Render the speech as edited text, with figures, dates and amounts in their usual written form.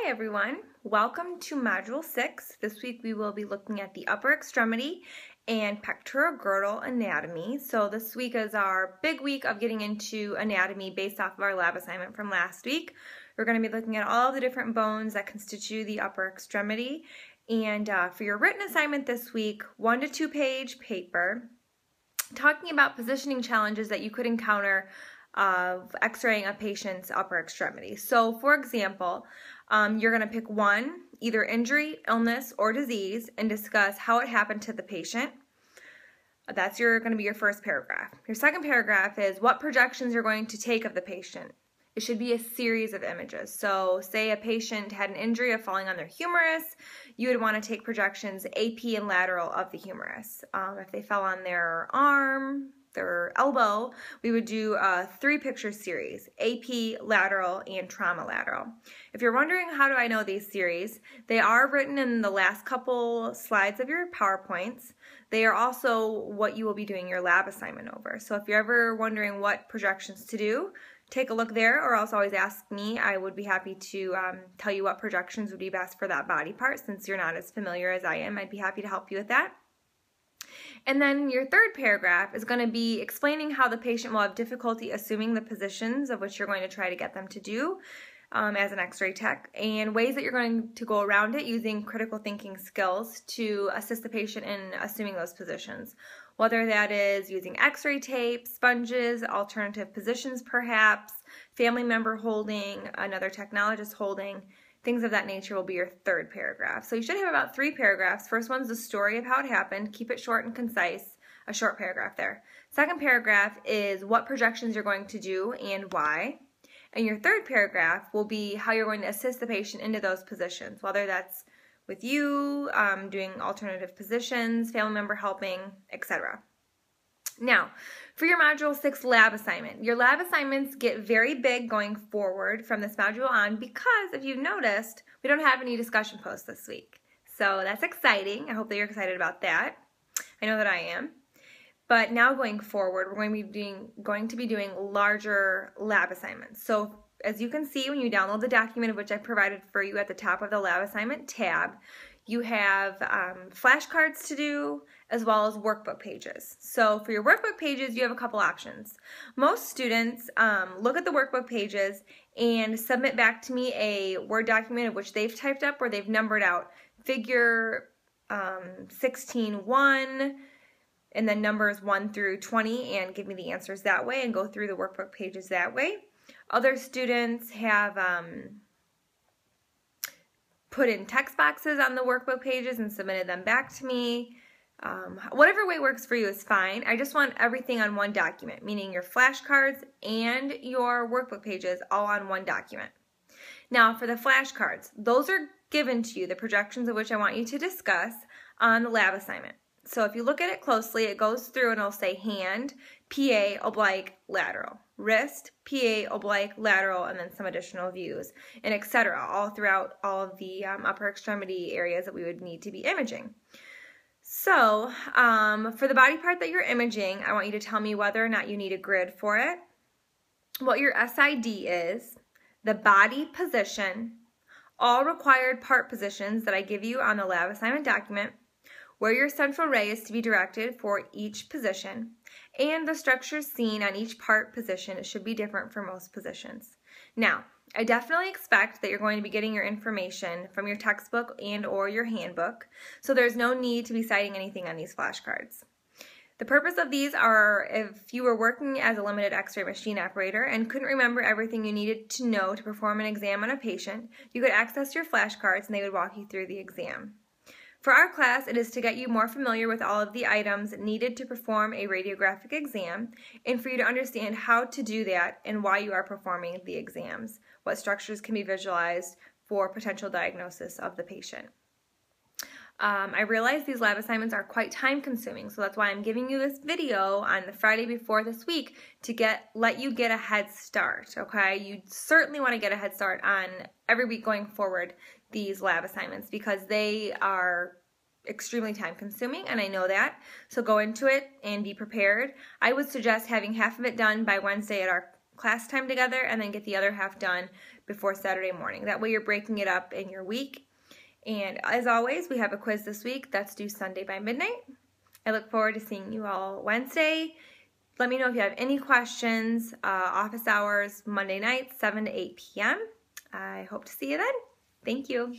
Hi everyone, welcome to Module 6. This week we will be looking at the upper extremity and pectoral girdle anatomy. So this week is our big week of getting into anatomy based off of our lab assignment from last week. We're going to be looking at all the different bones that constitute the upper extremity. And for your written assignment this week, 1 to 2 page paper, talking about positioning challenges that you could encounter of x-raying a patient's upper extremity. So for example, you're going to pick one, either injury, illness, or disease, and discuss how it happened to the patient. That's going to be your first paragraph. Your second paragraph is what projections you're going to take of the patient. It should be a series of images. So say a patient had an injury of falling on their humerus, you would want to take projections AP and lateral of the humerus. If they fell on their arm, their elbow, we would do a 3-picture series, AP, lateral, and trauma lateral. If you're wondering how do I know these series, they are written in the last couple slides of your PowerPoints. They are also what you will be doing your lab assignment over. So if you're ever wondering what projections to do, take a look there, or else always ask me. I would be happy to tell you what projections would be best for that body part. Since you're not as familiar as I am, I'd be happy to help you with that. And then your third paragraph is going to be explaining how the patient will have difficulty assuming the positions of which you're going to try to get them to do as an x-ray tech, and ways that you're going to go around it using critical thinking skills to assist the patient in assuming those positions. Whether that is using x-ray tape, sponges, alternative positions perhaps, family member holding, another technologist holding, things of that nature will be your third paragraph. So you should have about 3 paragraphs. First one's the story of how it happened. Keep it short and concise, a short paragraph there. Second paragraph is what projections you're going to do and why. And your third paragraph will be how you're going to assist the patient into those positions, whether that's with you, doing alternative positions, family member helping, etc. Now, for your Module 6 lab assignment, your lab assignments get very big going forward from this module on because, if you've noticed, we don't have any discussion posts this week. So that's exciting. I hope that you're excited about that. I know that I am. But now going forward, we're going to be doing larger lab assignments. So as you can see when you download the document of which I provided for you at the top of the lab assignment tab, you have flashcards to do as well as workbook pages. So for your workbook pages, you have a couple options. Most students look at the workbook pages and submit back to me a Word document of which they've typed up or they've numbered out figure 16-1 and then numbers 1 through 20 and give me the answers that way and go through the workbook pages that way. Other students have put in text boxes on the workbook pages and submitted them back to me. Whatever way works for you is fine. I just want everything on one document, meaning your flashcards and your workbook pages all on one document. Now for the flashcards, those are given to you, the projections of which I want you to discuss on the lab assignment. So if you look at it closely, it goes through and it'll say hand, PA, oblique, lateral, wrist, PA, oblique, lateral, and then some additional views, and etc. all throughout all of the upper extremity areas that we would need to be imaging. So for the body part that you're imaging, I want you to tell me whether or not you need a grid for it, what your SID is, the body position, all required part positions that I give you on the lab assignment document, where your central ray is to be directed for each position, and the structures seen on each part position should be different for most positions. Now, I definitely expect that you're going to be getting your information from your textbook and or your handbook, so there's no need to be citing anything on these flashcards. The purpose of these are if you were working as a limited x-ray machine operator and couldn't remember everything you needed to know to perform an exam on a patient, you could access your flashcards and they would walk you through the exam. For our class, it is to get you more familiar with all of the items needed to perform a radiographic exam and for you to understand how to do that and why you are performing the exams, what structures can be visualized for potential diagnosis of the patient. I realize these lab assignments are quite time consuming, so that's why I'm giving you this video on the Friday before this week to let you get a head start, okay? You certainly want to get a head start on every week going forward these lab assignments because they are extremely time consuming and I know that, so go into it and be prepared. I would suggest having half of it done by Wednesday at our class time together and then get the other half done before Saturday morning. That way you're breaking it up in your week. And as always, we have a quiz this week that's due Sunday by midnight. I look forward to seeing you all Wednesday. Let me know if you have any questions. Office hours Monday nights, 7 to 8 p.m. I hope to see you then. Thank you.